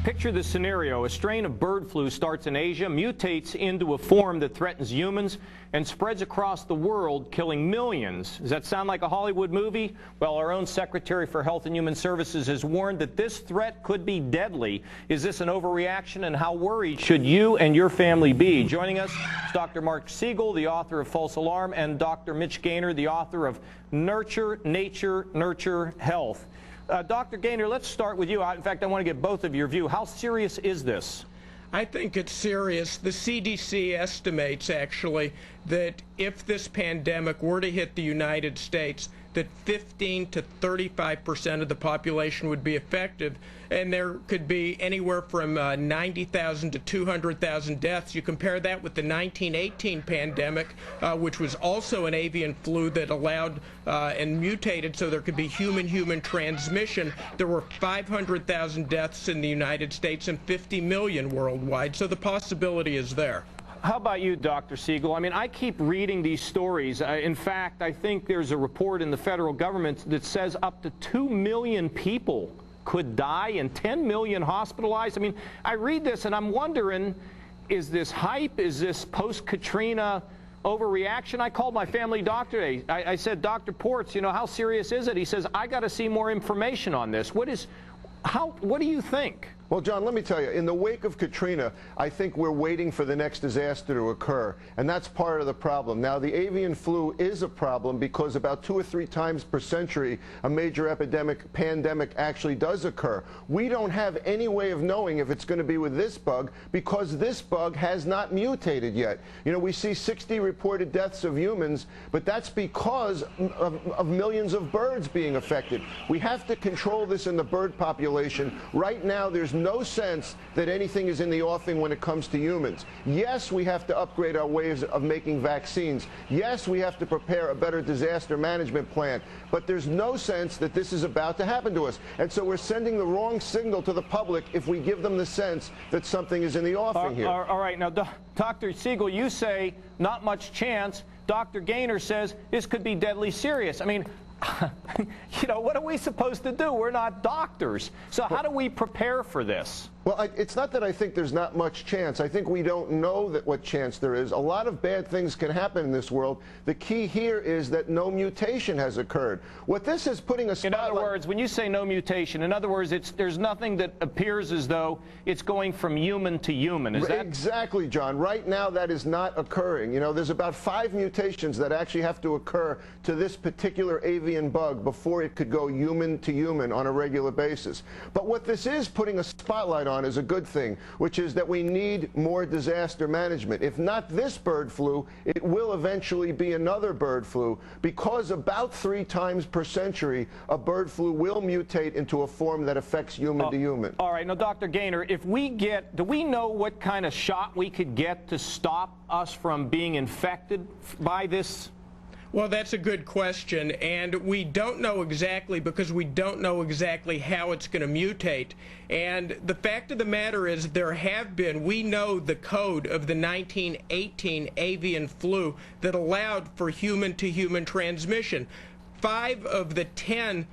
Picture the scenario. A strain of bird flu starts in Asia, mutates into a form that threatens humans, and spreads across the world, killing millions. Does that sound like a Hollywood movie? Well, our own Secretary for Health and Human Services has warned that this threat could be deadly. Is this an overreaction, and how worried should you and your family be? Joining us is Dr. Mark Siegel, the author of False Alarm, and Dr. Mitch Gaynor, the author of Nurture, Nature, Nurture, Health. Dr. Gaynor, let's start with you. In fact, I want to get both of your view. How serious is this? I think it's serious. The CDC estimates, actually, that if this pandemic were to hit the United States, that 15 to 35% of the population would be affected, and there could be anywhere from 90,000 to 200,000 deaths. You compare that with the 1918 pandemic, which was also an avian flu that allowed and mutated so there could be human-human transmission. There were 500,000 deaths in the United States and 50 million worldwide, so the possibility is there. How about you, Dr. Siegel? I mean, I keep reading these stories. In fact, I think there's a report in the federal government that says up to 2 million people could die and 10 million hospitalized. I mean, I read this and I'm wondering, is this hype? Is this post-Katrina overreaction? I called my family doctor today. I said, Dr. Ports, you know, how serious is it? He says, I got to see more information on this. What do you think? Well, John, let me tell you, in the wake of Katrina, I think we're waiting for the next disaster to occur, and that's part of the problem. Now, the avian flu is a problem because about 2 or 3 times per century, a major pandemic actually does occur. We don't have any way of knowing if it's going to be with this bug because this bug has not mutated yet. You know, we see 60 reported deaths of humans, but that's because of millions of birds being affected. We have to control this in the bird population. Right now, there's no sense that anything is in the offing when it comes to humans. Yes, we have to upgrade our ways of making vaccines. Yes, we have to prepare a better disaster management plan. But there's no sense that this is about to happen to us. And so we're sending the wrong signal to the public if we give them the sense that something is in the offing here. All right. Now, Dr. Siegel, you say not much chance. Dr. Gaynor says this could be deadly serious. I mean, you know, what are we supposed to do? We're not doctors. So how do we prepare for this? Well, it's not that I think there's not much chance. I think we don't know what chance there is. A lot of bad things can happen in this world. The key here is that no mutation has occurred. What this is putting a spotlight... In other words, when you say no mutation, in other words, there's nothing that appears as though it's going from human to human. Is that... Exactly, John. Right now, that is not occurring. You know, there's about 5 mutations that actually have to occur to this particular avian bug before it could go human to human on a regular basis. But what this is putting a spotlight on is a good thing, which is that we need more disaster management. If not this bird flu, it will eventually be another bird flu, because about 3 times per century, a bird flu will mutate into a form that affects human to human. All right. Now, Dr. Gaynor, do we know what kind of shot we could get to stop us from being infected by this? Well, that's a good question, and we don't know exactly because we don't know exactly how it's going to mutate. And the fact of the matter is we know the code of the 1918 avian flu that allowed for human-to-human transmission. 5 of the 10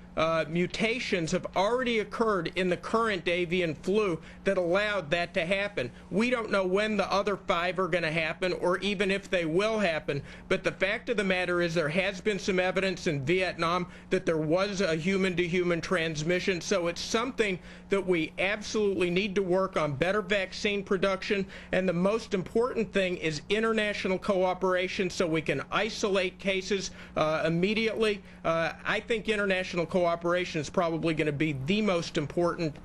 mutations have already occurred in the current avian flu that allowed that to happen. We don't know when the other 5 are going to happen or even if they will happen, but the fact of the matter is there has been some evidence in Vietnam that there was a human-to-human transmission, so it's something that we absolutely need to work on, better vaccine production, and the most important thing is international cooperation so we can isolate cases immediately. I think international cooperation is probably going to be the most important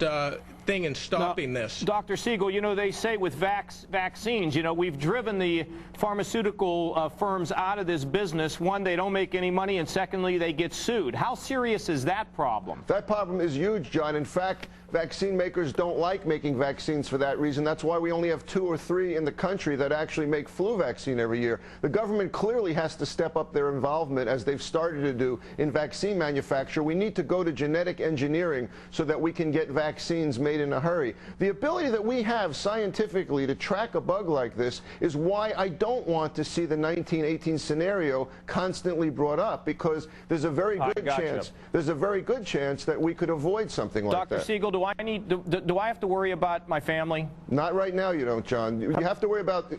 thing in stopping this. Dr. Siegel, you know, they say with vaccines, you know, we've driven the pharmaceutical firms out of this business. One, they don't make any money, and secondly, they get sued. How serious is that problem? That problem is huge, John. In fact, vaccine makers don't like making vaccines for that reason. That's why we only have 2 or 3 in the country that actually make flu vaccine every year. The government clearly has to step up their involvement, as they've started to do, in vaccine manufacture. We need to go to genetic engineering so that we can get vaccines made made in a hurry. The ability that we have scientifically to track a bug like this is why I don't want to see the 1918 scenario constantly brought up, because there's a very good chance. There's a very good chance that we could avoid something like that. Dr. Siegel, do I have to worry about my family? Not right now, you don't, John. You have to worry about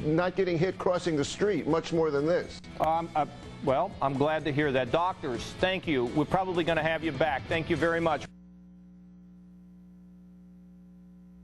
not getting hit crossing the street, much more than this. Well, I'm glad to hear that. Doctors, thank you. We're probably going to have you back. Thank you very much.